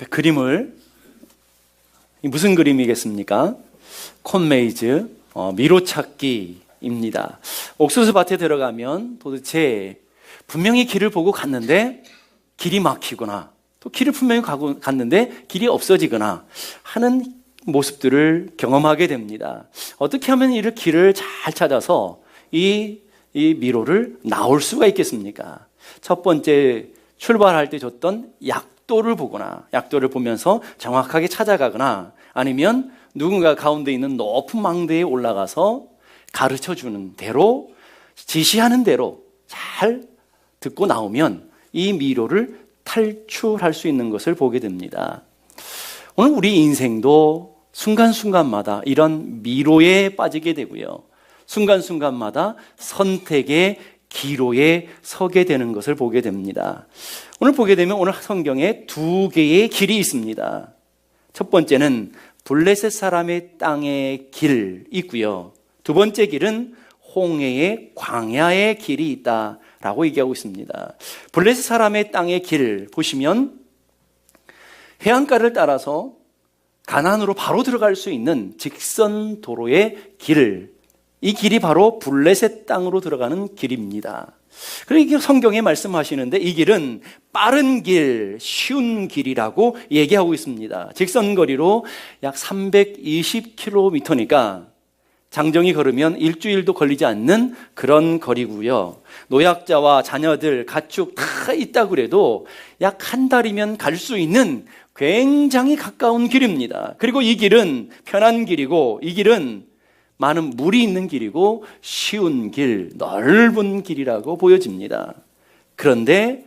그림을, 무슨 그림이겠습니까? 콘메이즈, 미로찾기입니다. 옥수수밭에 들어가면 도대체 분명히 길을 보고 갔는데 길이 막히거나, 또 길을 분명히 갔는데 길이 없어지거나 하는 모습들을 경험하게 됩니다. 어떻게 하면 이 길을 잘 찾아서 이 미로를 나올 수가 있겠습니까? 첫 번째, 출발할 때 줬던 약도를 보거나, 약도를 보면서 정확하게 찾아가거나, 아니면 누군가 가운데 있는 높은 망대에 올라가서 가르쳐주는 대로, 지시하는 대로 잘 듣고 나오면 이 미로를 탈출할 수 있는 것을 보게 됩니다. 오늘 우리 인생도 순간순간마다 이런 미로에 빠지게 되고요, 순간순간마다 선택의 기로에 서게 되는 것을 보게 됩니다. 오늘 보게 되면 오늘 성경에 두 개의 길이 있습니다. 첫 번째는 블레셋 사람의 땅의 길 있고요, 두 번째 길은 홍해의 광야의 길이 있다라고 얘기하고 있습니다. 블레셋 사람의 땅의 길 보시면 해안가를 따라서 가나안으로 바로 들어갈 수 있는 직선 도로의 길, 이 길이 바로 블레셋 땅으로 들어가는 길입니다. 그리고 성경에 말씀하시는데 이 길은 빠른 길, 쉬운 길이라고 얘기하고 있습니다. 직선거리로 약 320km니까 장정이 걸으면 일주일도 걸리지 않는 그런 거리고요, 노약자와 자녀들, 가축 다 있다 그래도 약 한 달이면 갈 수 있는 굉장히 가까운 길입니다. 그리고 이 길은 편한 길이고, 이 길은 많은 물이 있는 길이고 쉬운 길, 넓은 길이라고 보여집니다. 그런데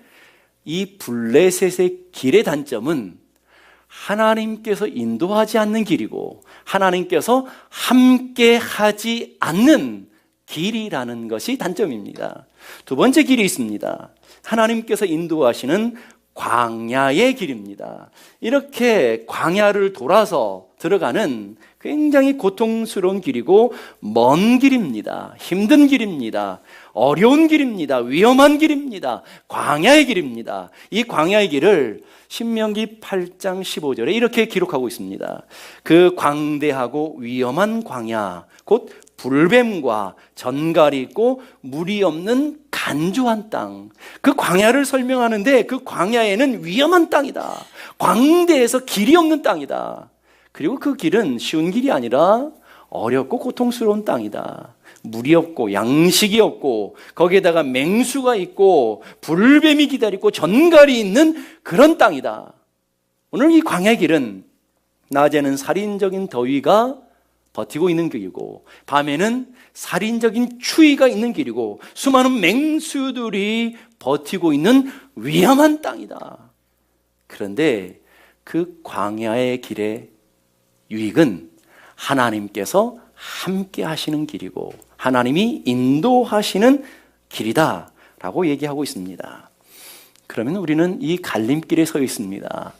이 블레셋의 길의 단점은 하나님께서 인도하지 않는 길이고 하나님께서 함께 하지 않는 길이라는 것이 단점입니다. 두 번째 길이 있습니다. 하나님께서 인도하시는 광야의 길입니다. 이렇게 광야를 돌아서 들어가는 굉장히 고통스러운 길이고 먼 길입니다. 힘든 길입니다. 어려운 길입니다. 위험한 길입니다. 광야의 길입니다. 이 광야의 길을 신명기 8장 15절에 이렇게 기록하고 있습니다. 그 광대하고 위험한 광야, 곧 불뱀과 전갈이 있고 물이 없는 간조한 땅, 그 광야를 설명하는데 그 광야에는 위험한 땅이다, 광대에서 길이 없는 땅이다, 그리고 그 길은 쉬운 길이 아니라 어렵고 고통스러운 땅이다, 물이 없고 양식이 없고 거기에다가 맹수가 있고 불뱀이 기다리고 전갈이 있는 그런 땅이다. 오늘 이 광야의 길은 낮에는 살인적인 더위가 버티고 있는 길이고 밤에는 살인적인 추위가 있는 길이고 수많은 맹수들이 버티고 있는 위험한 땅이다. 그런데 그 광야의 길의 유익은 하나님께서 함께 하시는 길이고 하나님이 인도하시는 길이다 라고 얘기하고 있습니다. 그러면 우리는 이 갈림길에 서 있습니다.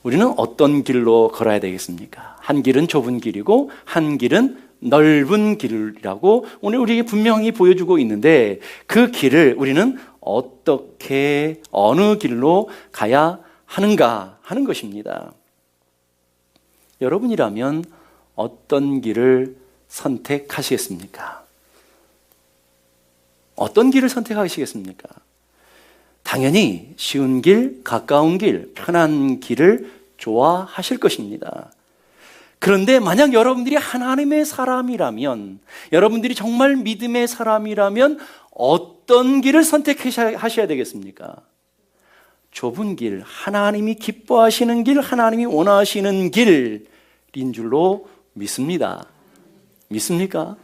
우리는 어떤 길로 걸어야 되겠습니까? 한 길은 좁은 길이고 한 길은 넓은 길이라고 오늘 우리에게 분명히 보여주고 있는데 그 길을 우리는 어떻게 어느 길로 가야 하는가 하는 것입니다. 여러분이라면 어떤 길을 선택하시겠습니까? 어떤 길을 선택하시겠습니까? 당연히 쉬운 길, 가까운 길, 편한 길을 좋아하실 것입니다. 그런데 만약 여러분들이 하나님의 사람이라면, 여러분들이 정말 믿음의 사람이라면 어떤 길을 선택하셔야 되겠습니까? 좁은 길, 하나님이 기뻐하시는 길, 하나님이 원하시는 길인 줄로 믿습니다. 믿습니까?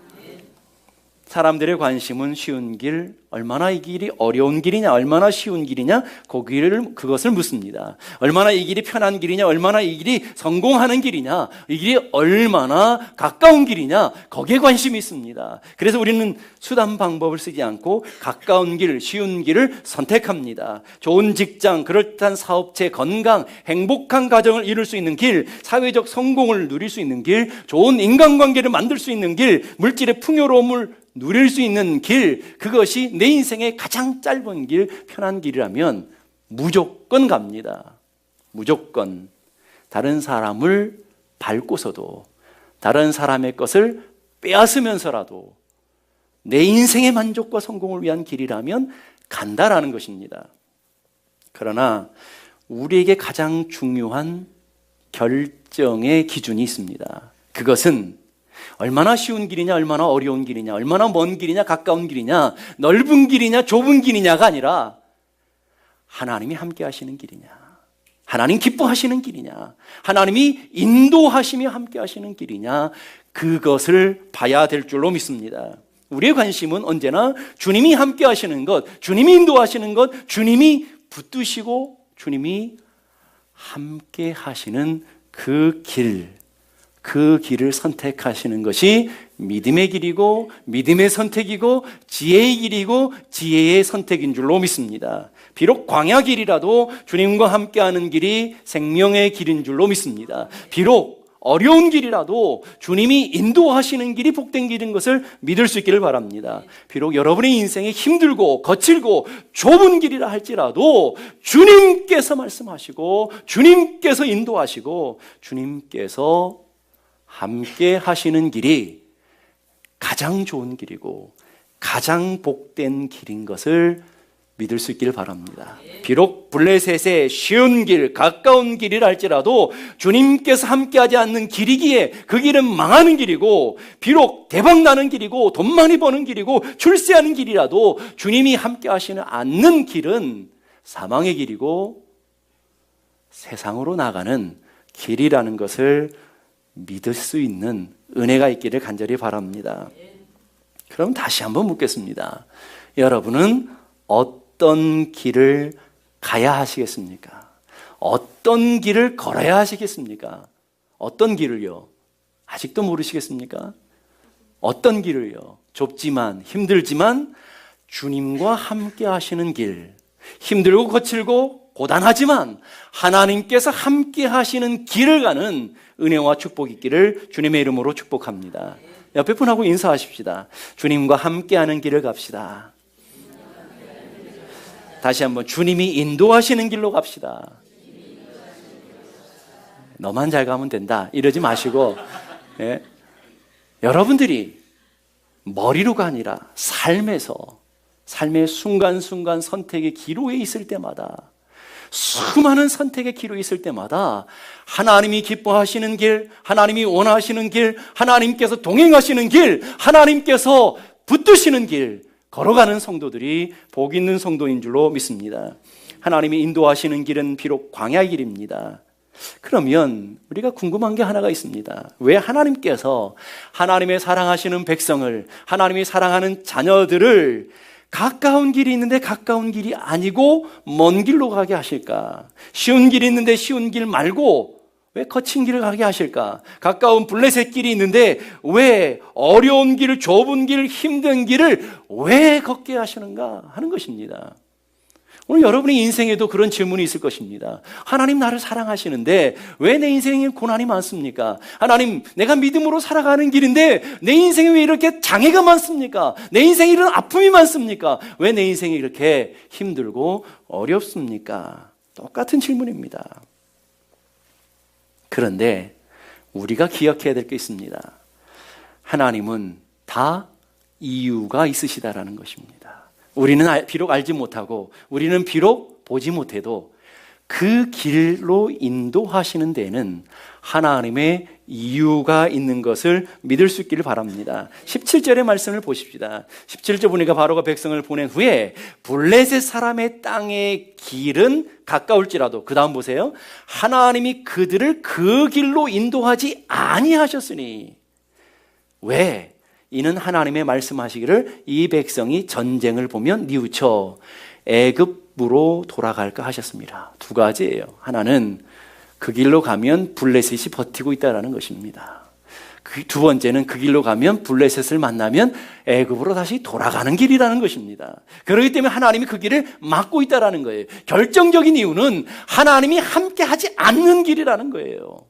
사람들의 관심은 쉬운 길, 얼마나 이 길이 어려운 길이냐, 얼마나 쉬운 길이냐, 그것을 묻습니다. 얼마나 이 길이 편한 길이냐, 얼마나 이 길이 성공하는 길이냐, 이 길이 얼마나 가까운 길이냐, 거기에 관심이 있습니다. 그래서 우리는 수단 방법을 쓰지 않고 가까운 길, 쉬운 길을 선택합니다. 좋은 직장, 그럴듯한 사업체, 건강, 행복한 가정을 이룰 수 있는 길, 사회적 성공을 누릴 수 있는 길, 좋은 인간관계를 만들 수 있는 길, 물질의 풍요로움을 누릴 수 있는 길, 그것이 내 인생의 가장 짧은 길, 편한 길이라면 무조건 갑니다. 무조건. 다른 사람을 밟고서도 다른 사람의 것을 빼앗으면서라도 내 인생의 만족과 성공을 위한 길이라면 간다라는 것입니다. 그러나 우리에게 가장 중요한 결정의 기준이 있습니다. 그것은 얼마나 쉬운 길이냐, 얼마나 어려운 길이냐, 얼마나 먼 길이냐, 가까운 길이냐, 넓은 길이냐, 좁은 길이냐가 아니라 하나님이 함께 하시는 길이냐, 하나님 기뻐하시는 길이냐, 하나님이 인도하시며 함께 하시는 길이냐, 그것을 봐야 될 줄로 믿습니다. 우리의 관심은 언제나 주님이 함께 하시는 것, 주님이 인도하시는 것, 주님이 붙드시고 주님이 함께 하시는 그 길을 선택하시는 것이 믿음의 길이고 믿음의 선택이고 지혜의 길이고 지혜의 선택인 줄로 믿습니다. 비록 광야 길이라도 주님과 함께하는 길이 생명의 길인 줄로 믿습니다. 비록 어려운 길이라도 주님이 인도하시는 길이 복된 길인 것을 믿을 수 있기를 바랍니다. 비록 여러분의 인생이 힘들고 거칠고 좁은 길이라 할지라도 주님께서 말씀하시고 주님께서 인도하시고 주님께서 함께 하시는 길이 가장 좋은 길이고 가장 복된 길인 것을 믿을 수 있기를 바랍니다. 비록 블레셋의 쉬운 길, 가까운 길이라 할지라도 주님께서 함께하지 않는 길이기에 그 길은 망하는 길이고, 비록 대박나는 길이고 돈 많이 버는 길이고 출세하는 길이라도 주님이 함께하시는 않는 길은 사망의 길이고 세상으로 나가는 길이라는 것을 믿을 수 있는 은혜가 있기를 간절히 바랍니다. 그럼 다시 한번 묻겠습니다. 여러분은 어떤 길을 가야 하시겠습니까? 어떤 길을 걸어야 하시겠습니까? 어떤 길을요? 아직도 모르시겠습니까? 어떤 길을요? 좁지만 힘들지만 주님과 함께 하시는 길, 힘들고 거칠고 고단하지만 하나님께서 함께 하시는 길을 가는 은혜와 축복이 있기를 주님의 이름으로 축복합니다. 옆에 분하고 인사하십시다. 주님과 함께하는 길을 갑시다. 다시 한번 주님이 인도하시는 길로 갑시다. 너만 잘 가면 된다 이러지 마시고, 예? 여러분들이 머리로가 아니라 삶의 순간순간 선택의 기로에 있을 때마다, 수많은 선택의 기로에 있을 때마다 하나님이 기뻐하시는 길, 하나님이 원하시는 길, 하나님께서 동행하시는 길, 하나님께서 붙드시는 길 걸어가는 성도들이 복 있는 성도인 줄로 믿습니다. 하나님이 인도하시는 길은 비록 광야의 길입니다. 그러면 우리가 궁금한 게 하나가 있습니다. 왜 하나님께서 하나님의 사랑하시는 백성을, 하나님이 사랑하는 자녀들을 가까운 길이 있는데 가까운 길이 아니고 먼 길로 가게 하실까? 쉬운 길이 있는데 쉬운 길 말고 왜 거친 길을 가게 하실까? 가까운 블레셋 길이 있는데 왜 어려운 길, 좁은 길, 힘든 길을 왜 걷게 하시는가 하는 것입니다. 오늘 여러분의 인생에도 그런 질문이 있을 것입니다. 하나님 나를 사랑하시는데 왜 내 인생에 고난이 많습니까? 하나님, 내가 믿음으로 살아가는 길인데 내 인생에 왜 이렇게 장애가 많습니까? 내 인생에 이런 아픔이 많습니까? 왜 내 인생이 이렇게 힘들고 어렵습니까? 똑같은 질문입니다. 그런데 우리가 기억해야 될 게 있습니다. 하나님은 다 이유가 있으시다라는 것입니다. 우리는 비록 알지 못하고 우리는 비록 보지 못해도 그 길로 인도하시는 데에는 하나님의 이유가 있는 것을 믿을 수 있기를 바랍니다. 17절의 말씀을 보십시다. 17절 보니까 바로가 백성을 보낸 후에 블레셋 사람의 땅의 길은 가까울지라도, 그 다음 보세요. 하나님이 그들을 그 길로 인도하지 아니하셨으니. 왜? 이는 하나님의 말씀하시기를 이 백성이 전쟁을 보면 뉘우쳐 애굽으로 돌아갈까 하셨습니다. 두 가지예요. 하나는 그 길로 가면 블레셋이 버티고 있다는 것입니다. 두 번째는 그 길로 가면 블레셋을 만나면 애굽으로 다시 돌아가는 길이라는 것입니다. 그렇기 때문에 하나님이 그 길을 막고 있다는 거예요. 결정적인 이유는 하나님이 함께 하지 않는 길이라는 거예요.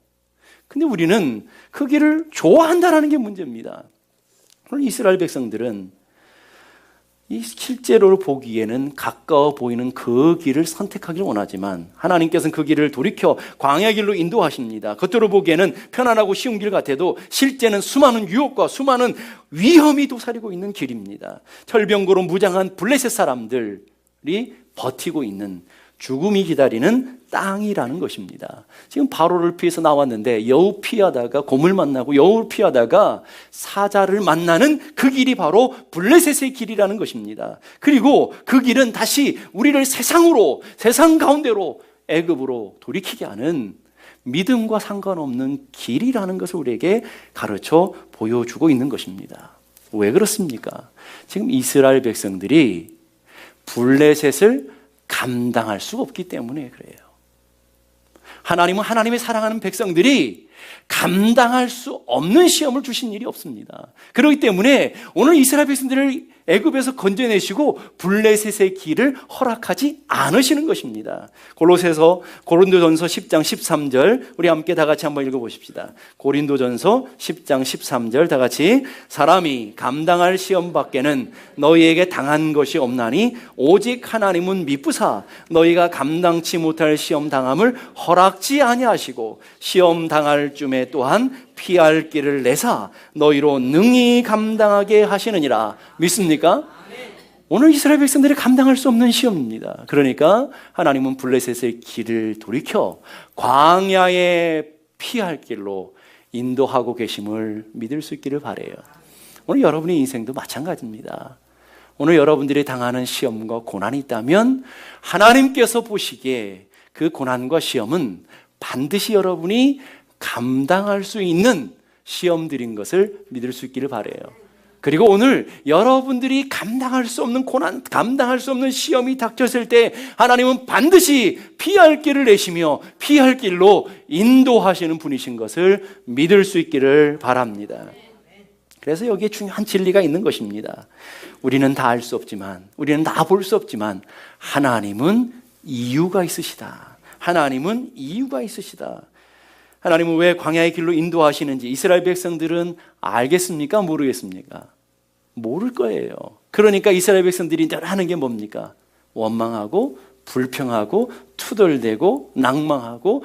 근데 우리는 그 길을 좋아한다는 게 문제입니다. 오늘 이스라엘 백성들은 이 실제로 보기에는 가까워 보이는 그 길을 선택하기를 원하지만 하나님께서는 그 길을 돌이켜 광야 길로 인도하십니다. 겉으로 보기에는 편안하고 쉬운 길 같아도 실제는 수많은 유혹과 수많은 위험이 도사리고 있는 길입니다. 철병거로 무장한 블레셋 사람들이 버티고 있는, 죽음이 기다리는 땅이라는 것입니다. 지금 바로를 피해서 나왔는데 여우 피하다가 곰을 만나고 여우를 피하다가 사자를 만나는 그 길이 바로 블레셋의 길이라는 것입니다. 그리고 그 길은 다시 우리를 세상 가운데로 애굽으로 돌이키게 하는 믿음과 상관없는 길이라는 것을 우리에게 가르쳐 보여주고 있는 것입니다. 왜 그렇습니까? 지금 이스라엘 백성들이 블레셋을 감당할 수가 없기 때문에 그래요. 하나님은 하나님의 사랑하는 백성들이 감당할 수 없는 시험을 주신 일이 없습니다. 그렇기 때문에 오늘 이스라엘 백성들을 애굽에서 건져내시고 블레셋의 길을 허락하지 않으시는 것입니다. 고린도전서 10장 13절 우리 함께 다 같이 한번 읽어보십시다. 고린도전서 10장 13절 다 같이 사람이 감당할 시험 밖에는 너희에게 당한 것이 없나니 오직 하나님은 미쁘사 너희가 감당치 못할 시험 당함을 허락지 아니하시고 시험 당할 쯤에 또한 피할 길을 내사 너희로 능히 감당하게 하시느니라. 믿습니까? 오늘 이스라엘 백성들이 감당할 수 없는 시험입니다. 그러니까 하나님은 블레셋의 길을 돌이켜 광야에 피할 길로 인도하고 계심을 믿을 수 있기를 바라요. 오늘 여러분의 인생도 마찬가지입니다. 오늘 여러분들이 당하는 시험과 고난이 있다면 하나님께서 보시기에 그 고난과 시험은 반드시 여러분이 감당할 수 있는 시험들인 것을 믿을 수 있기를 바라요. 그리고 오늘 여러분들이 감당할 수 없는 고난, 감당할 수 없는 시험이 닥쳤을 때 하나님은 반드시 피할 길을 내시며 피할 길로 인도하시는 분이신 것을 믿을 수 있기를 바랍니다. 그래서 여기에 중요한 진리가 있는 것입니다. 우리는 다 알 수 없지만, 우리는 다 볼 수 없지만 하나님은 이유가 있으시다. 하나님은 이유가 있으시다. 하나님은 왜 광야의 길로 인도하시는지 이스라엘 백성들은 알겠습니까? 모르겠습니까? 모를 거예요. 그러니까 이스라엘 백성들이 늘 하는 게 뭡니까? 원망하고 불평하고 투덜대고 낭망하고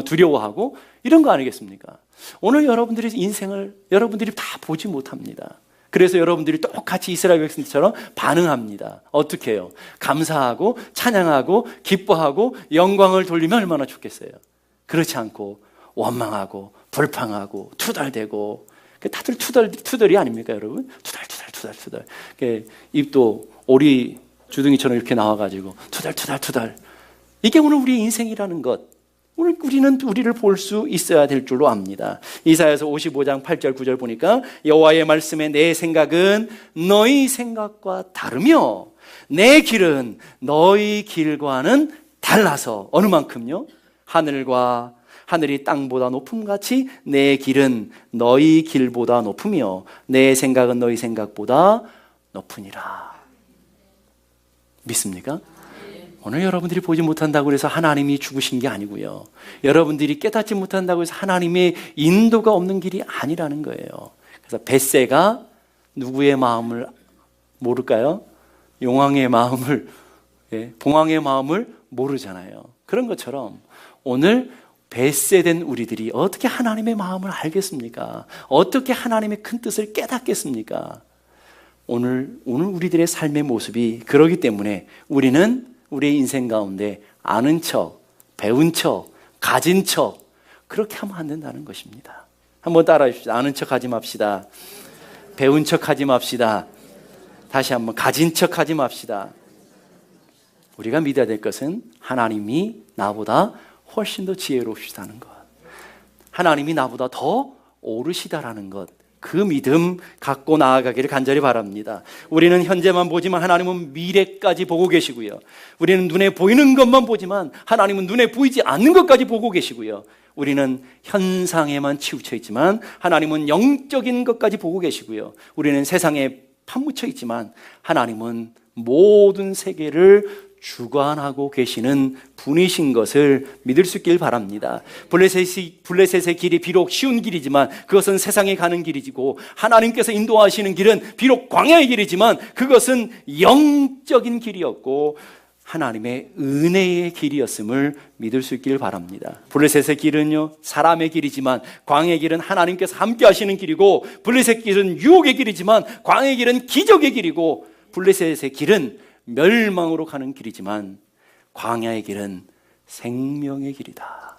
두려워하고 이런 거 아니겠습니까? 오늘 여러분들의 인생을 여러분들이 다 보지 못합니다. 그래서 여러분들이 똑같이 이스라엘 백성들처럼 반응합니다. 어떻게 해요? 감사하고 찬양하고 기뻐하고 영광을 돌리면 얼마나 좋겠어요. 그렇지 않고 원망하고 불평하고 투덜대고 다들 투덜이 아닙니까 여러분? 투덜 입도 오리 주둥이처럼 이렇게 나와가지고 투덜 이게 오늘 우리의 인생이라는 것, 오늘 우리는 우리를 볼 수 있어야 될 줄로 압니다. 이사야서 55장 8절 9절 보니까 여호와의 말씀에 내 생각은 너희 생각과 다르며 내 길은 너희 길과는 달라서 어느 만큼요? 하늘이 땅보다 높음같이 내 길은 너희 길보다 높으며 내 생각은 너희 생각보다 높으니라. 믿습니까? 오늘 여러분들이 보지 못한다고 해서 하나님이 죽으신 게 아니고요. 여러분들이 깨닫지 못한다고 해서 하나님의 인도가 없는 길이 아니라는 거예요. 그래서 벳새가 누구의 마음을 모를까요? 용왕의 마음을, 봉황의 마음을 모르잖아요. 그런 것처럼 오늘 벳새된 우리들이 어떻게 하나님의 마음을 알겠습니까? 어떻게 하나님의 큰 뜻을 깨닫겠습니까? 오늘 우리들의 삶의 모습이 그러기 때문에 우리는 우리의 인생 가운데 아는 척, 배운 척, 가진 척 그렇게 하면 안 된다는 것입니다. 한번 따라해 주십시오. 아는 척 하지 맙시다. 배운 척 하지 맙시다. 다시 한번 가진 척 하지 맙시다. 우리가 믿어야 될 것은 하나님이 나보다 훨씬 더 지혜로우시다는 것, 하나님이 나보다 더 오르시다라는 것, 그 믿음 갖고 나아가기를 간절히 바랍니다. 우리는 현재만 보지만 하나님은 미래까지 보고 계시고요. 우리는 눈에 보이는 것만 보지만 하나님은 눈에 보이지 않는 것까지 보고 계시고요. 우리는 현상에만 치우쳐 있지만 하나님은 영적인 것까지 보고 계시고요. 우리는 세상에 파묻혀 있지만 하나님은 모든 세계를 주관하고 계시는 분이신 것을 믿을 수 있길 바랍니다. 블레셋의 길이 비록 쉬운 길이지만 그것은 세상에 가는 길이고, 하나님께서 인도하시는 길은 비록 광야의 길이지만 그것은 영적인 길이었고 하나님의 은혜의 길이었음을 믿을 수 있길 바랍니다. 블레셋의 길은요, 사람의 길이지만 광야의 길은 하나님께서 함께 하시는 길이고, 블레셋의 길은 유혹의 길이지만 광야의 길은 기적의 길이고, 블레셋의 길은 멸망으로 가는 길이지만 광야의 길은 생명의 길이다.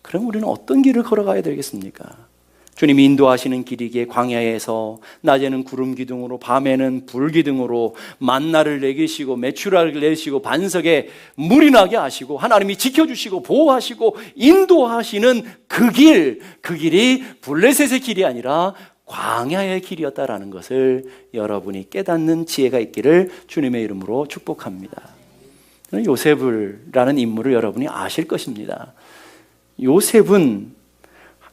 그럼 우리는 어떤 길을 걸어가야 되겠습니까? 주님이 인도하시는 길이기에 광야에서 낮에는 구름 기둥으로 밤에는 불 기둥으로 만나를 내리시고 메추라를 내리시고 반석에 물이 나게 하시고 하나님이 지켜주시고 보호하시고 인도하시는 그 길이 블레셋의 길이 아니라 광야의 길이었다라는 것을 여러분이 깨닫는 지혜가 있기를 주님의 이름으로 축복합니다. 요셉이라는 인물을 여러분이 아실 것입니다. 요셉은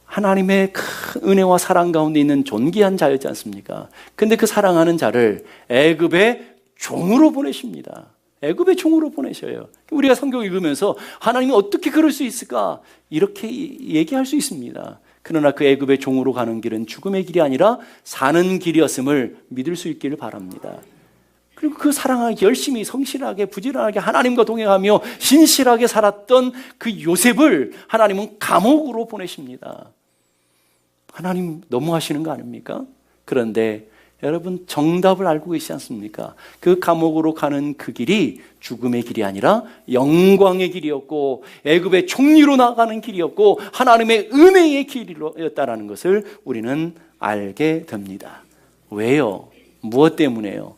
하나님의 큰 은혜와 사랑 가운데 있는 존귀한 자였지 않습니까? 근데 그 사랑하는 자를 애굽의 종으로 보내십니다. 애굽의 종으로 보내셔요. 우리가 성경 읽으면서 하나님이 어떻게 그럴 수 있을까? 이렇게 얘기할 수 있습니다. 그러나 그 애굽의 종으로 가는 길은 죽음의 길이 아니라 사는 길이었음을 믿을 수 있기를 바랍니다. 그리고 그 사랑하기 열심히 성실하게 부지런하게 하나님과 동행하며 신실하게 살았던 그 요셉을 하나님은 감옥으로 보내십니다. 하나님 너무하시는 거 아닙니까? 그런데 여러분 정답을 알고 계시지 않습니까? 그 감옥으로 가는 그 길이 죽음의 길이 아니라 영광의 길이었고 애굽의 총리로 나가는 길이었고 하나님의 은혜의 길이었다는 것을 우리는 알게 됩니다. 왜요? 무엇 때문에요?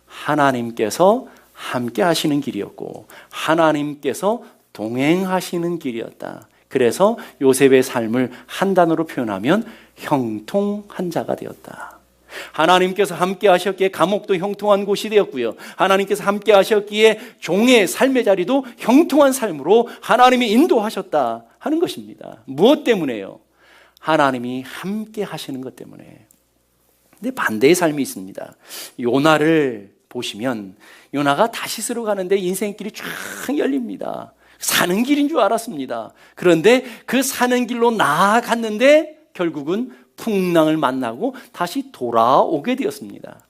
하나님께서 함께 하시는 길이었고 하나님께서 동행하시는 길이었다. 그래서 요셉의 삶을 한 단어로 표현하면 형통한 자가 되었다. 하나님께서 함께 하셨기에 감옥도 형통한 곳이 되었고요. 하나님께서 함께 하셨기에 종의 삶의 자리도 형통한 삶으로 하나님이 인도하셨다 하는 것입니다. 무엇 때문에요? 하나님이 함께 하시는 것 때문에. 근데 반대의 삶이 있습니다. 요나를 보시면 요나가 다시스로 가는데 인생길이 쫙 열립니다. 사는 길인 줄 알았습니다. 그런데 그 사는 길로 나아갔는데 결국은 풍랑을 만나고 다시 돌아오게 되었습니다.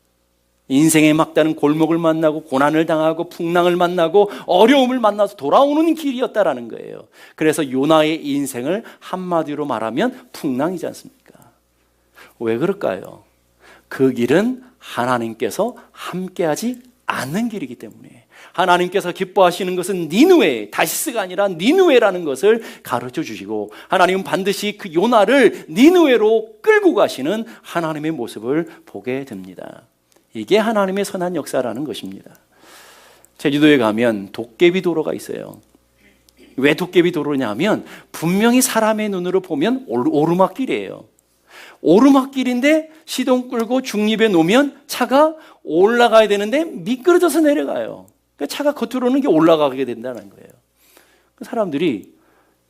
인생의 막다른 골목을 만나고 고난을 당하고 풍랑을 만나고 어려움을 만나서 돌아오는 길이었다라는 거예요. 그래서 요나의 인생을 한마디로 말하면 풍랑이지 않습니까? 왜 그럴까요? 그 길은 하나님께서 함께하지 않는 길이기 때문에 하나님께서 기뻐하시는 것은 니느웨, 다시스가 아니라 니느웨라는 것을 가르쳐 주시고 하나님은 반드시 그 요나를 니느웨로 끌고 가시는 하나님의 모습을 보게 됩니다. 이게 하나님의 선한 역사라는 것입니다. 제주도에 가면 도깨비 도로가 있어요. 왜 도깨비 도로냐 하면 분명히 사람의 눈으로 보면 오르막길이에요. 오르막길인데 시동 끌고 중립에 놓으면 차가 올라가야 되는데 미끄러져서 내려가요. 그러니까 차가 겉으로는 게 올라가게 된다는 거예요. 사람들이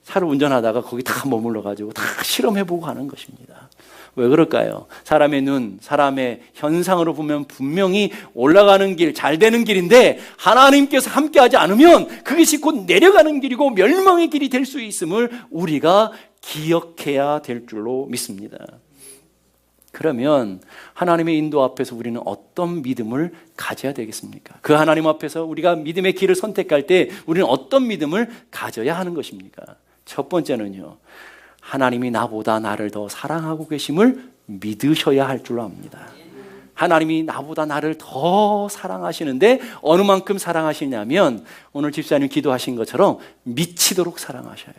차를 운전하다가 거기 다 머물러가지고 다 실험해보고 하는 것입니다. 왜 그럴까요? 사람의 눈, 사람의 현상으로 보면 분명히 올라가는 길, 잘 되는 길인데 하나님께서 함께하지 않으면 그것이 곧 내려가는 길이고 멸망의 길이 될 수 있음을 우리가 기억해야 될 줄로 믿습니다. 그러면 하나님의 인도 앞에서 우리는 어떤 믿음을 가져야 되겠습니까? 그 하나님 앞에서 우리가 믿음의 길을 선택할 때 우리는 어떤 믿음을 가져야 하는 것입니까? 첫 번째는요, 하나님이 나보다 나를 더 사랑하고 계심을 믿으셔야 할 줄 압니다. 하나님이 나보다 나를 더 사랑하시는데 어느 만큼 사랑하시냐면 오늘 집사님 기도하신 것처럼 미치도록 사랑하셔요.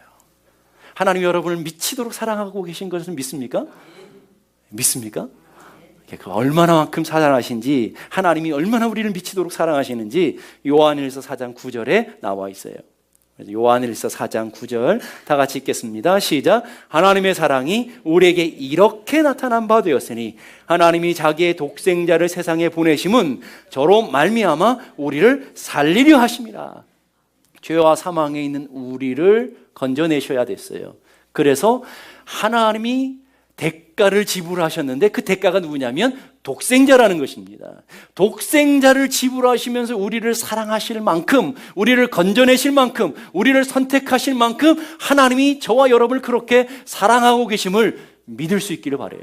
하나님이 여러분을 미치도록 사랑하고 계신 것을 믿습니까? 믿습니까? 얼마나만큼 사랑하신지, 하나님이 얼마나 우리를 미치도록 사랑하시는지 요한일서 4장 9절에 나와 있어요. 요한일서 4장 9절 다 같이 읽겠습니다. 시작. 하나님의 사랑이 우리에게 이렇게 나타난 바 되었으니 하나님이 자기의 독생자를 세상에 보내심은 저로 말미암아 우리를 살리려 하심이라. 죄와 사망에 있는 우리를 건져내셔야 됐어요. 그래서 하나님이 대가를 지불하셨는데 그 대가가 누구냐면 독생자라는 것입니다. 독생자를 지불하시면서 우리를 사랑하실 만큼, 우리를 건져내실 만큼, 우리를 선택하실 만큼 하나님이 저와 여러분을 그렇게 사랑하고 계심을 믿을 수 있기를 바라요.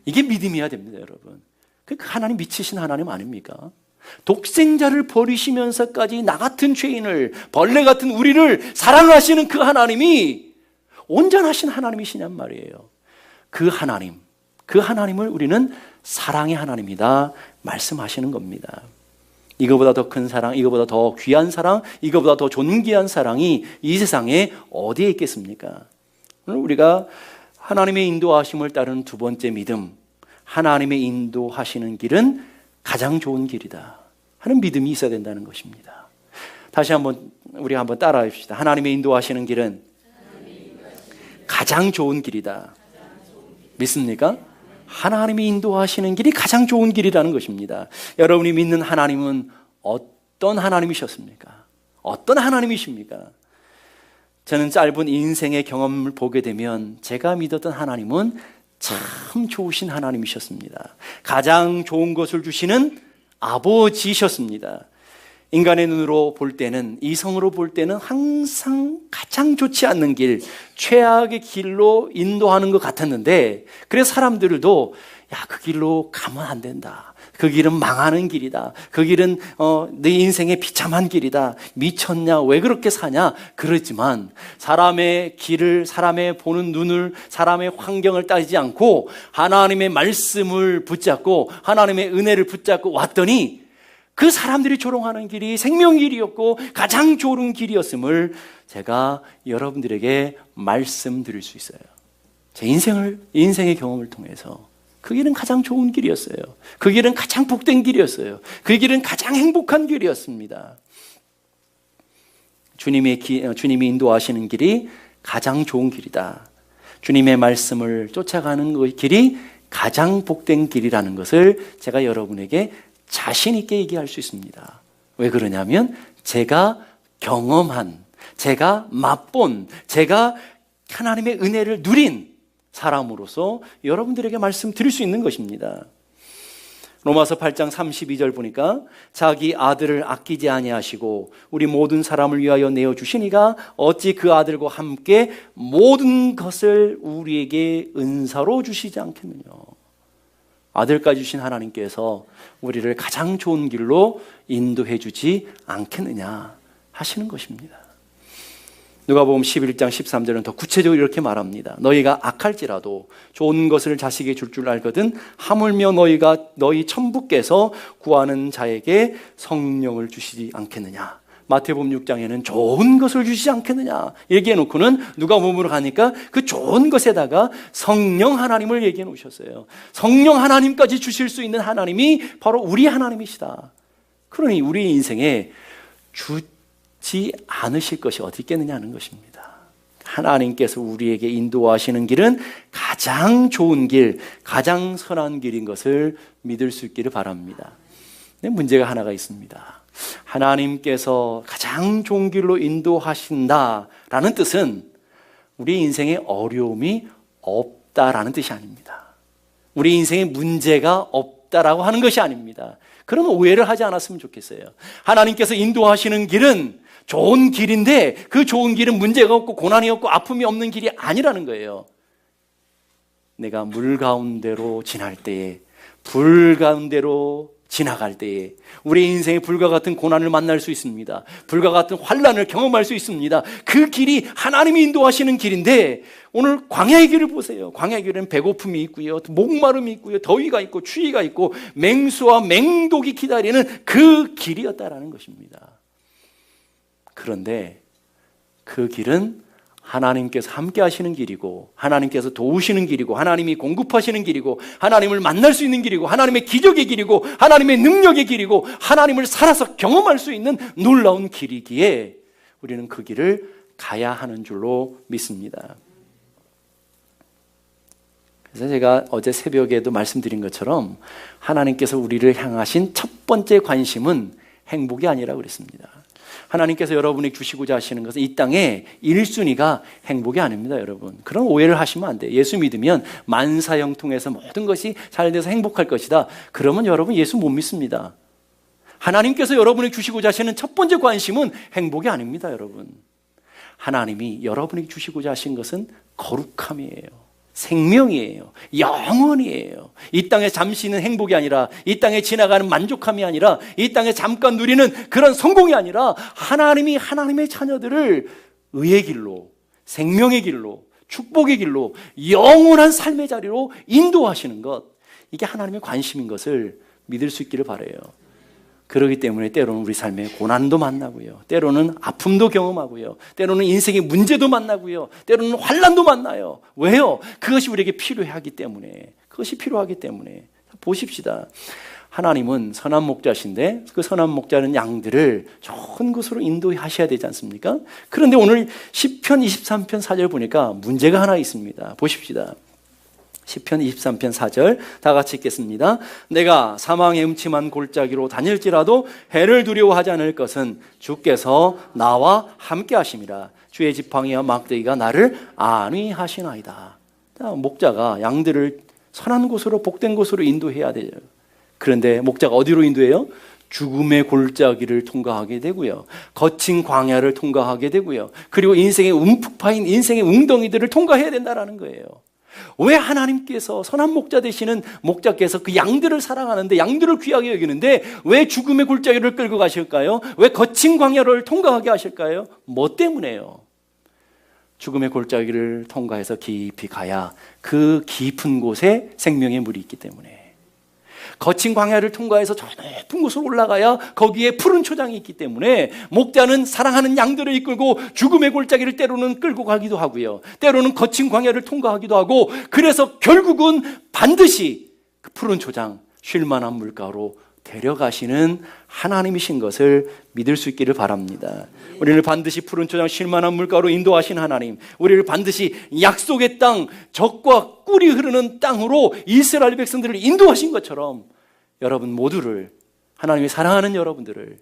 이게 믿음이어야 됩니다, 여러분. 그 하나님 미치신 하나님 아닙니까? 독생자를 버리시면서까지 나 같은 죄인을, 벌레 같은 우리를 사랑하시는 그 하나님이 온전하신 하나님이시냔 말이에요. 그 하나님을 우리는 사랑의 하나님이다 말씀하시는 겁니다. 이거보다 더 큰 사랑, 이거보다 더 귀한 사랑, 이거보다 더 존귀한 사랑이 이 세상에 어디에 있겠습니까? 오늘 우리가 하나님의 인도하심을 따르는 두 번째 믿음, 하나님의 인도하시는 길은 가장 좋은 길이다 하는 믿음이 있어야 된다는 것입니다. 다시 한번 우리가 한번 따라해 봅시다. 하나님의 인도하시는 길은 가장 좋은 길이다. 믿습니까? 하나님이 인도하시는 길이 가장 좋은 길이라는 것입니다. 여러분이 믿는 하나님은 어떤 하나님이셨습니까? 어떤 하나님이십니까? 저는 짧은 인생의 경험을 보게 되면 제가 믿었던 하나님은 참 좋으신 하나님이셨습니다. 가장 좋은 것을 주시는 아버지셨습니다. 인간의 눈으로 볼 때는, 이성으로 볼 때는 항상 가장 좋지 않는 길, 최악의 길로 인도하는 것 같았는데, 그래서 사람들도 그 길로 가면 안 된다, 그 길은 망하는 길이다, 그 길은 내 인생의 비참한 길이다, 미쳤냐, 왜 그렇게 사냐 그러지만 사람의 길을, 사람의 보는 눈을, 사람의 환경을 따지지 않고 하나님의 말씀을 붙잡고 하나님의 은혜를 붙잡고 왔더니 그 사람들이 조롱하는 길이 생명길이었고 가장 좋은 길이었음을 제가 여러분들에게 말씀드릴 수 있어요. 제 인생의 경험을 통해서 그 길은 가장 좋은 길이었어요. 그 길은 가장 복된 길이었어요. 그 길은 가장 행복한 길이었습니다. 주님이 인도하시는 길이 가장 좋은 길이다. 주님의 말씀을 쫓아가는 그 길이 가장 복된 길이라는 것을 제가 여러분에게 자신 있게 얘기할 수 있습니다. 왜 그러냐면 제가 경험한, 제가 맛본, 제가 하나님의 은혜를 누린 사람으로서 여러분들에게 말씀드릴 수 있는 것입니다. 로마서 8장 32절 보니까 자기 아들을 아끼지 아니하시고 우리 모든 사람을 위하여 내어주시니가 어찌 그 아들과 함께 모든 것을 우리에게 은사로 주시지 않겠느냐. 아들까지 주신 하나님께서 우리를 가장 좋은 길로 인도해 주지 않겠느냐 하시는 것입니다. 누가복음 11장 13절은 더 구체적으로 이렇게 말합니다. 너희가 악할지라도 좋은 것을 자식에게 줄 알거든 하물며 너희 천부께서 구하는 자에게 성령을 주시지 않겠느냐. 마태복음 6장에는 좋은 것을 주시지 않겠느냐 얘기해 놓고는 누가복음으로 가니까 그 좋은 것에다가 성령 하나님을 얘기해 놓으셨어요. 성령 하나님까지 주실 수 있는 하나님이 바로 우리 하나님이시다. 그러니 우리 인생에 주지 않으실 것이 어디 있겠느냐는 것입니다. 하나님께서 우리에게 인도하시는 길은 가장 좋은 길, 가장 선한 길인 것을 믿을 수 있기를 바랍니다. 근데 문제가 하나가 있습니다. 하나님께서 가장 좋은 길로 인도하신다라는 뜻은 우리 인생에 어려움이 없다라는 뜻이 아닙니다. 우리 인생에 문제가 없다라고 하는 것이 아닙니다. 그런 오해를 하지 않았으면 좋겠어요. 하나님께서 인도하시는 길은 좋은 길인데 그 좋은 길은 문제가 없고 고난이 없고 아픔이 없는 길이 아니라는 거예요. 내가 물 가운데로 지날 때에, 불 가운데로 지나갈 때에 우리 인생에 불과 같은 고난을 만날 수 있습니다. 불과 같은 환난을 경험할 수 있습니다. 그 길이 하나님이 인도하시는 길인데 오늘 광야의 길을 보세요. 광야의 길은 배고픔이 있고요, 목마름이 있고요, 더위가 있고 추위가 있고 맹수와 맹독이 기다리는 그 길이었다라는 것입니다. 그런데 그 길은 하나님께서 함께 하시는 길이고 하나님께서 도우시는 길이고 하나님이 공급하시는 길이고 하나님을 만날 수 있는 길이고 하나님의 기적의 길이고 하나님의 능력의 길이고 하나님을 살아서 경험할 수 있는 놀라운 길이기에 우리는 그 길을 가야 하는 줄로 믿습니다. 그래서 제가 어제 새벽에도 말씀드린 것처럼 하나님께서 우리를 향하신 첫 번째 관심은 행복이 아니라고 그랬습니다. 하나님께서 여러분에게 주시고자 하시는 것은 이 땅의 1순위가 행복이 아닙니다, 여러분. 그런 오해를 하시면 안 돼요. 예수 믿으면 만사형통해서 모든 것이 잘 돼서 행복할 것이다. 그러면 여러분 예수 못 믿습니다. 하나님께서 여러분에게 주시고자 하시는 첫 번째 관심은 행복이 아닙니다, 여러분. 하나님이 여러분에게 주시고자 하신 것은 거룩함이에요. 생명이에요. 영원이에요. 이 땅에 잠시 있는 행복이 아니라, 이 땅에 지나가는 만족함이 아니라, 이 땅에 잠깐 누리는 그런 성공이 아니라, 하나님이 하나님의 자녀들을 의의 길로, 생명의 길로, 축복의 길로, 영원한 삶의 자리로 인도하시는 것, 이게 하나님의 관심인 것을 믿을 수 있기를 바라요. 그렇기 때문에 때로는 우리 삶에 고난도 만나고요, 때로는 아픔도 경험하고요, 때로는 인생의 문제도 만나고요, 때로는 환난도 만나요. 왜요? 그것이 우리에게 필요하기 때문에. 그것이 필요하기 때문에. 보십시다. 하나님은 선한 목자신데 그 선한 목자는 양들을 좋은 곳으로 인도하셔야 되지 않습니까? 그런데 오늘 시편 23편 4절 보니까 문제가 하나 있습니다. 보십시다. 시편 23편 4절 다 같이 읽겠습니다. 내가 사망의 음침한 골짜기로 다닐지라도 해를 두려워하지 않을 것은 주께서 나와 함께 하심이라. 주의 지팡이와 막대기가 나를 안위하시나이다. 목자가 양들을 선한 곳으로, 복된 곳으로 인도해야 돼요. 그런데 목자가 어디로 인도해요? 죽음의 골짜기를 통과하게 되고요, 거친 광야를 통과하게 되고요, 그리고 인생의 움푹 파인 인생의 웅덩이들을 통과해야 된다는 거예요. 왜 하나님께서 선한 목자 되시는 목자께서 그 양들을 사랑하는데, 양들을 귀하게 여기는데 왜 죽음의 골짜기를 끌고 가실까요? 왜 거친 광야를 통과하게 하실까요? 뭐 때문에요? 죽음의 골짜기를 통과해서 깊이 가야 그 깊은 곳에 생명의 물이 있기 때문에, 거친 광야를 통과해서 저 높은 곳으로 올라가야 거기에 푸른 초장이 있기 때문에, 목자는 사랑하는 양들을 이끌고 죽음의 골짜기를 때로는 끌고 가기도 하고요, 때로는 거친 광야를 통과하기도 하고, 그래서 결국은 반드시 그 푸른 초장, 쉴만한 물가로 데려가시는 하나님이신 것을 믿을 수 있기를 바랍니다. 우리를 반드시 푸른 초장, 쉴만한 물가로 인도하신 하나님, 우리를 반드시 약속의 땅, 젖과 꿀이 흐르는 땅으로 이스라엘 백성들을 인도하신 것처럼 여러분 모두를, 하나님이 사랑하는 여러분들을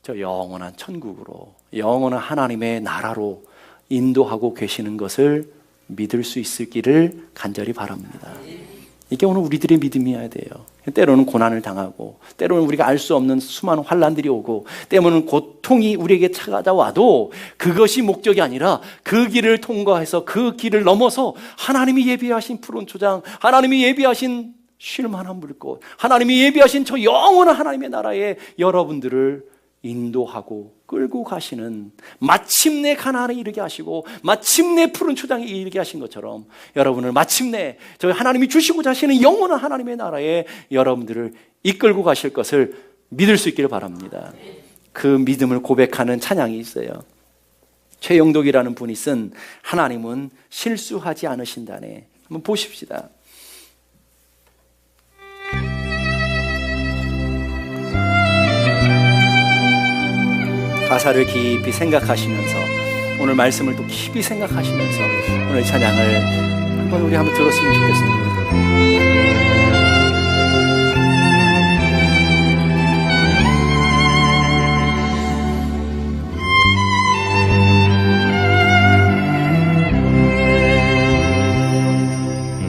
저 영원한 천국으로, 영원한 하나님의 나라로 인도하고 계시는 것을 믿을 수 있기를 간절히 바랍니다. 이게 오늘 우리들의 믿음이어야 돼요. 때로는 고난을 당하고, 때로는 우리가 알 수 없는 수많은 환난들이 오고, 때로는 고통이 우리에게 찾아와도 그것이 목적이 아니라 그 길을 통과해서 그 길을 넘어서 하나님이 예비하신 푸른 초장, 하나님이 예비하신 쉴만한 물꽃, 하나님이 예비하신 저 영원한 하나님의 나라에 여러분들을 인도하고 끌고 가시는, 마침내 가나안에 이르게 하시고 마침내 푸른 초장에 이르게 하신 것처럼 여러분을 마침내 저희 하나님이 주시고자 하시는 영원한 하나님의 나라에 여러분들을 이끌고 가실 것을 믿을 수 있기를 바랍니다. 그 믿음을 고백하는 찬양이 있어요. 최영독이라는 분이 쓴 하나님은 실수하지 않으신다네. 한번 보십시다. 가사를 깊이 생각하시면서, 오늘 말씀을 또 깊이 생각하시면서 오늘 찬양을 우리 한번 들었으면 좋겠습니다.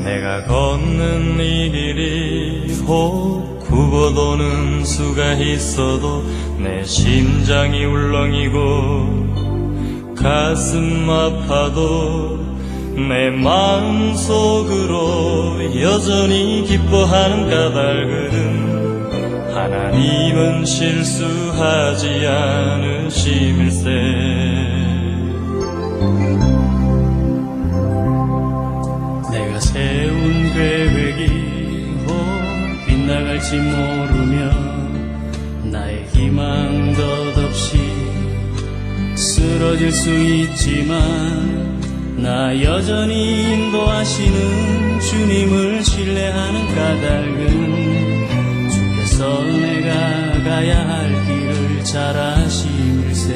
내가 걷는 이 길이 혹 굽어도는 수가 있어도 내 심장이 울렁이고 가슴 아파도 내 마음속으로 여전히 기뻐하는 까닭은 하나님은 실수하지 않으심일세. 내가 세운 계획이 혹 빗나갈지 모르며 나의 희망 덧없이 쓰러질 수 있지만 나 여전히 인도하시는 주님을 신뢰하는 까닭은 주께서 내가 가야 할 길을 잘 아심일세.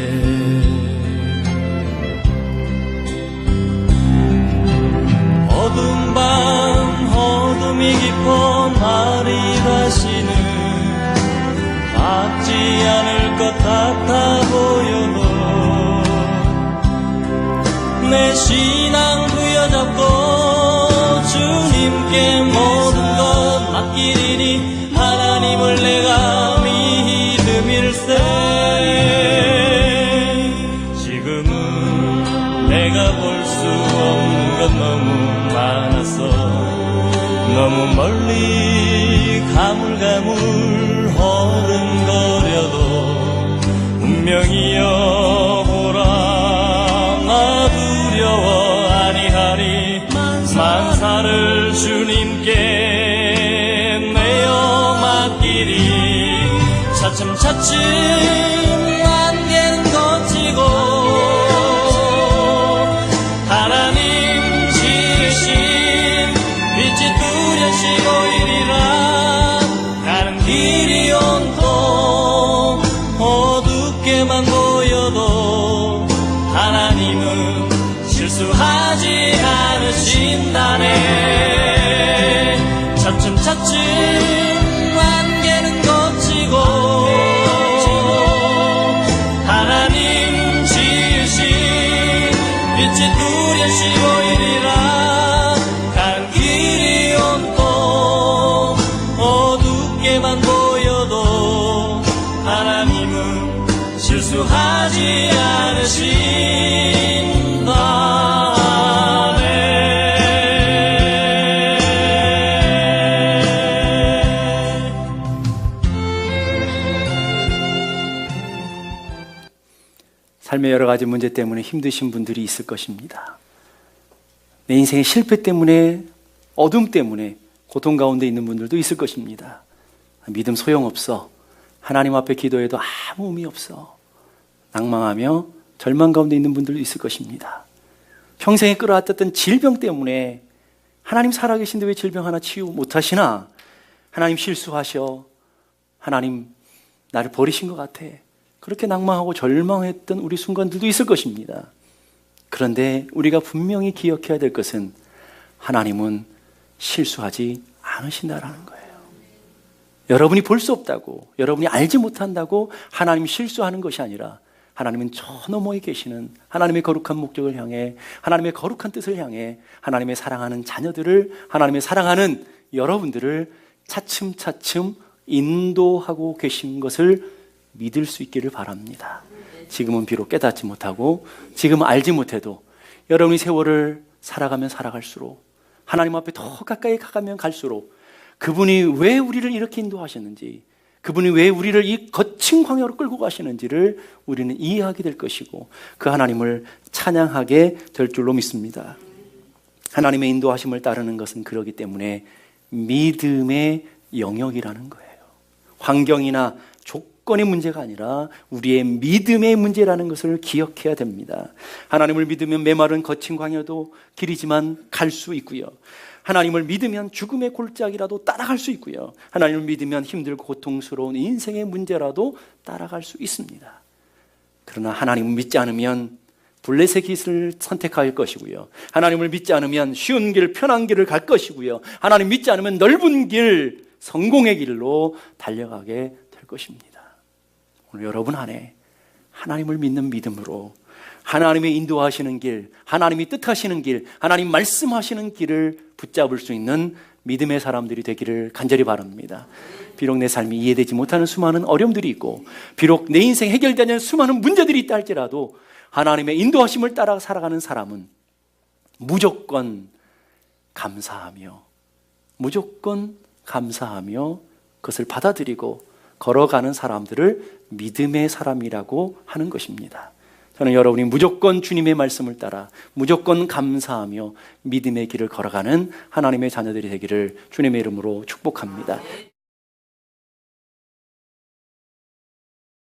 어두운 밤 어둠이 깊어 날이 다시는 막지 않을 것 같아 내 신앙 부여잡고 주님께 모든 것 맡기리니 하나님을 내가 믿음일세. 지금은 내가 볼 수 없는 것 너무 많아서 너무 멀리 가물가물 허른거려도 운명이여 보라 나 두려워 아니하리. 만사를 주님께 내어 맡기리. 차츰차츰 안개는 거치고 하나님 지으신 빛이 뚜렷이 보이리라. 가는 길이 온통 어둡게만 보여도 하나님은 실수하지 않으신다네. 차츰차츰 안개는 거치고 하나님 지으신 빛이 뚜렷이 보이리라. 가는 길이 온통 어둡게만 보여도 하나님은 실수하지 않으신다네. 삶의 여러 가지 문제 때문에 힘드신 분들이 있을 것입니다. 내 인생의 실패 때문에, 어둠 때문에 고통 가운데 있는 분들도 있을 것입니다. 믿음 소용없어. 하나님 앞에 기도해도 아무 의미 없어. 낭망하며 절망 가운데 있는 분들도 있을 것입니다. 평생에 끌어왔던 질병 때문에 하나님 살아계신데 왜 질병 하나 치유 못하시나? 하나님 실수하셔. 하나님 나를 버리신 것 같아. 그렇게 낭망하고 절망했던 우리 순간들도 있을 것입니다. 그런데 우리가 분명히 기억해야 될 것은 하나님은 실수하지 않으신다라는 거예요. 여러분이 볼 수 없다고, 여러분이 알지 못한다고 하나님이 실수하는 것이 아니라 하나님은 저 너머에 계시는 하나님의 거룩한 목적을 향해, 하나님의 거룩한 뜻을 향해 하나님의 사랑하는 자녀들을, 하나님의 사랑하는 여러분들을 차츰차츰 인도하고 계신 것을 믿을 수 있기를 바랍니다. 지금은 비록 깨닫지 못하고 지금 알지 못해도 여러분이 세월을 살아가면 살아갈수록, 하나님 앞에 더 가까이 가면 갈수록 그분이 왜 우리를 이렇게 인도하셨는지, 그분이 왜 우리를 이 거친 광야로 끌고 가시는지를 우리는 이해하게 될 것이고 그 하나님을 찬양하게 될 줄로 믿습니다. 하나님의 인도하심을 따르는 것은 그러기 때문에 믿음의 영역이라는 거예요. 환경이나 조건의 문제가 아니라 우리의 믿음의 문제라는 것을 기억해야 됩니다. 하나님을 믿으면 메마른 거친 광야도 길이지만 갈 수 있고요. 하나님을 믿으면 죽음의 골짜기라도 따라갈 수 있고요. 하나님을 믿으면 힘들고 고통스러운 인생의 문제라도 따라갈 수 있습니다. 그러나 하나님을 믿지 않으면 블레셋의 길을 선택할 것이고요. 하나님을 믿지 않으면 쉬운 길, 편한 길을 갈 것이고요. 하나님 믿지 않으면 넓은 길, 성공의 길로 달려가게 될 것입니다. 오늘 여러분 안에 하나님을 믿는 믿음으로 하나님의 인도하시는 길, 하나님이 뜻하시는 길, 하나님 말씀하시는 길을 붙잡을 수 있는 믿음의 사람들이 되기를 간절히 바랍니다. 비록 내 삶이 이해되지 못하는 수많은 어려움들이 있고 비록 내 인생 해결되지 않는 수많은 문제들이 있다 할지라도 하나님의 인도하심을 따라 살아가는 사람은 무조건 감사하며 그것을 받아들이고 걸어가는 사람들을 믿음의 사람이라고 하는 것입니다. 저는 여러분이 무조건 주님의 말씀을 따라 무조건 감사하며 믿음의 길을 걸어가는 하나님의 자녀들이 되기를 주님의 이름으로 축복합니다.